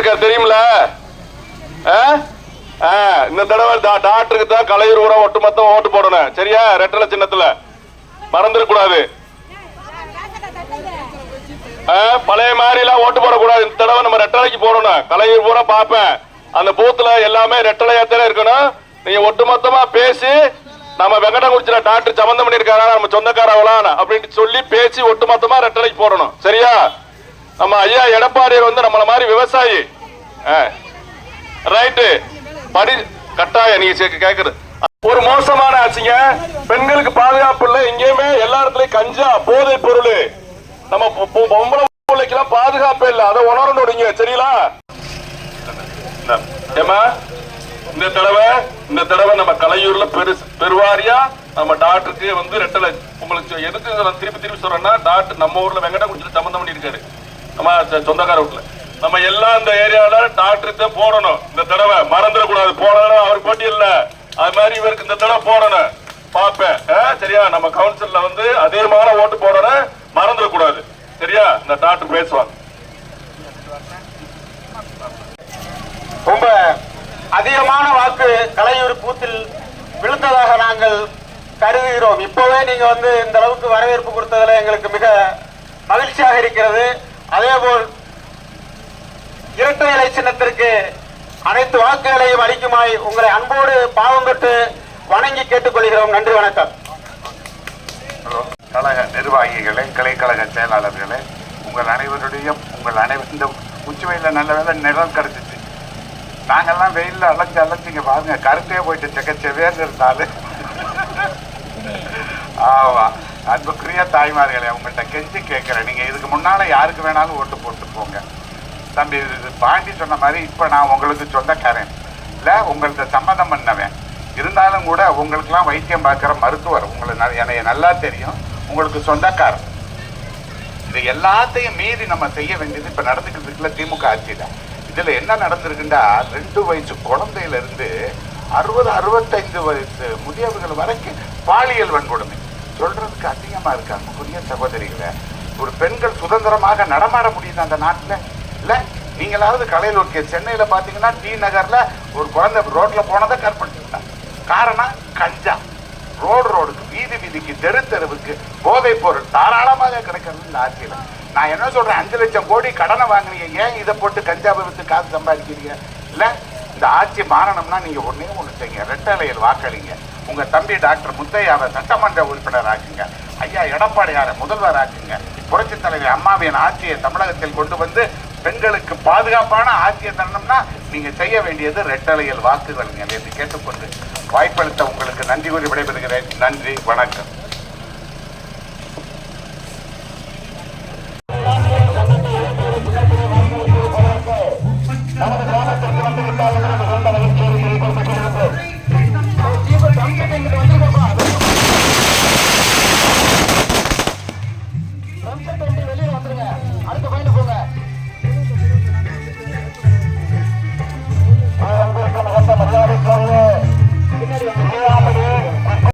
பண்ணிருக்காரு தெரியுமில. இந்த தடவை டாக்டருக்கு தான் கலையூர் ஊரா ஒட்டுமொத்தம் ஓட்டு போடணும். சரியா? ரெட்டலை சின்னத்துல மறந்துடக்கூடாது. பழைய மாதிரி எல்லாம் ஓட்டு போடக்கூடாது. இந்த தடவை நம்ம ரெட்டலைக்கு போடணும். கலையூர் பூரா பாப்பேன். அந்த பூத்துல எல்லாமே ரெட்டலையாத்தானே இருக்கணும். நீங்க ஒட்டுமொத்தமா பேசி நம்ம வெங்கடங்குறிச்சியில டாக்டர் சம்பந்தம் பண்ணிருக்காரா, நம்ம சொந்தக்காரவளான் அப்படின்னு சொல்லி பேசி ஒட்டுமொத்தமா ரெட்டலைக்கு போடணும். சரியா? நம்ம ஐயா எடப்பாடியார் வந்து நம்மள மாதிரி விவசாயி. ரைட்டு. படி கட்டாய நீங்க கேக்குறது ஒரு மோசமான ஆட்சிங்க. பெண்களுக்கு பாதுகாப்பு இல்ல. எங்கேயுமே எல்லா இடத்துலயும் கஞ்சா போதை பொருள். நம்ம பொம்பளை பிள்ளைக்கெல்லாம் பாதுகாப்பே இல்ல. அதை உணரணுங்க. சரிங்களா? ஏமா இந்த தடவை நம்ம கலையூர்ல பெருவாரியா நம்ம டாக்டருக்கு வந்து ரெட்டலை. உங்களுக்கு எதுக்கு திருப்பி சொல்றேன்னா, டாக்டர் நம்ம ஊர்ல வெங்கடங்குறிச்சியில சம்பந்தம் பண்ணிருக்காரு. நம்ம சொந்தக்கார வீட்டுல நம்ம எல்லாம் இந்த ஏரியாவில டாக்டருக்கு போடணும். இந்த தடவை மறந்துடக்கூடாது. போடணும். அவர் போட்டி இல்ல. அது மாதிரி இவருக்கு இந்த தடவை போடணும். பாப்பேன். சரியா? நம்ம கவுன்சில்ல வந்து அதிகமான ஓட்டு போடணும். மறந்துடக்கூடாது. சரியா? இந்த டாக்டர் பேசுவாங்க. ரொம்ப அதிகமான வாக்கு கலையூர் பூத்தில் விழுந்ததாக நாங்கள் கருதுகிறோம். இப்பவே நீங்க வந்து இந்த அளவுக்கு வரவேற்பு கொடுத்ததுல எங்களுக்கு மிக மகிழ்ச்சியாக இருக்கிறது. அதேபோல் இரட்டை இலை சின்னத்திற்கு அனைத்து வாக்குகளையும் அளிக்குமாய் உங்களை அன்போடு பாவம் பெற்று வணங்கி கேட்டுக்கொள்கிறோம். நன்றி, வணக்கம். கழக நிர்வாகிகளே, கிளைக்கழக செயலாளர்களே, உங்கள் அனைவருடைய இந்த உச்சி வெயில நல்ல வேலை நிழல் கிடைச்சிச்சு. நாங்கெல்லாம் வெயில்ல அலைஞ்சிங்க பாருங்க, கருத்தே போயிட்டு செக்கச்செவேன்னு இருந்தாலும். ஆமா, அன்புக்குரிய தாய்மார்களே, உங்கள்கிட்ட கெஞ்சி கேட்கிறேன். நீங்க இதுக்கு முன்னால யாருக்கு வேணாலும் ஓட்டு போட்டு போங்க. தம்பி பாண்டி சொன்ன மாதிரி இப்ப நான் உங்களுக்கு சொந்தக்காரன் இல்ல, உங்கள்கிட்ட சம்மதம் பண்ணவேன். இருந்தாலும் கூட உங்களுக்கெல்லாம் வைத்தியம் பார்க்கிற மருத்துவர் உங்களுக்கு எனக்கு நல்லா தெரியும். உங்களுக்கு சொந்தக்காரன். இது எல்லாத்தையும் மீறி நம்ம செய்ய வேண்டியது இப்ப நடந்துக்கிறதுக்குள்ள திமுக ஆட்சி தான். இதுல என்ன நடந்திருக்குண்டா, 2 வயசு குழந்தையில இருந்து 60-65 வயசு முதியவர்கள் வரைக்கும் பாலியல் வன்கொடுமை. சொல்றதுக்கு அதிகமா இருக்காங்க. புதிய சகோதரிகளை, ஒரு பெண்கள் சுதந்திரமாக நடமாட முடியுது அந்த நாட்டுல இல்ல. நீங்களாவது கலையில் சென்னையில பாத்தீங்கன்னா டி நகர்ல ஒரு குழந்தை ரோட்ல போனதை கற்பழிச்சுட்டாங்க. காரணம் கஞ்சா. ரோடுக்கு வீதிக்கு தெருவுக்கு போதைப் பொருள் தாராளமாக கிடைக்கிறது இந்த ஆட்சியில. நான் என்ன சொல்றேன், 5 லட்சம் கோடி கடனை வாங்கினீங்க, ஏன் இதை போட்டு கஞ்சாவை வித்து காசு சம்பாதிக்கிறீங்க இல்ல? இந்த ஆட்சி மாறணும்னா நீங்க ஒண்ணே ஒண்ணு செய்யுங்க, ரெட்டலையில் வாக்களிங்க. உங்க தம்பி டாக்டர் முத்தையாவை சட்டமன்ற உறுப்பினர் ஆக்குங்க. ஐயா எடப்பாடியாரை முதல்வர் ஆக்குங்க. புரட்சி தலைவி அம்மாவின் ஆட்சியை தமிழகத்தில் கொண்டு வந்து பெண்களுக்கு பாதுகாப்பான ஆட்சியை தரணும்னா நீங்க செய்ய வேண்டியது ரெட்டலையில் வாக்குகள் என்று கேட்டுக்கொண்டு வாய்ப்பளித்த உங்களுக்கு நன்றி கூறி விடைபெறுகிறேன். நன்றி, வணக்கம்.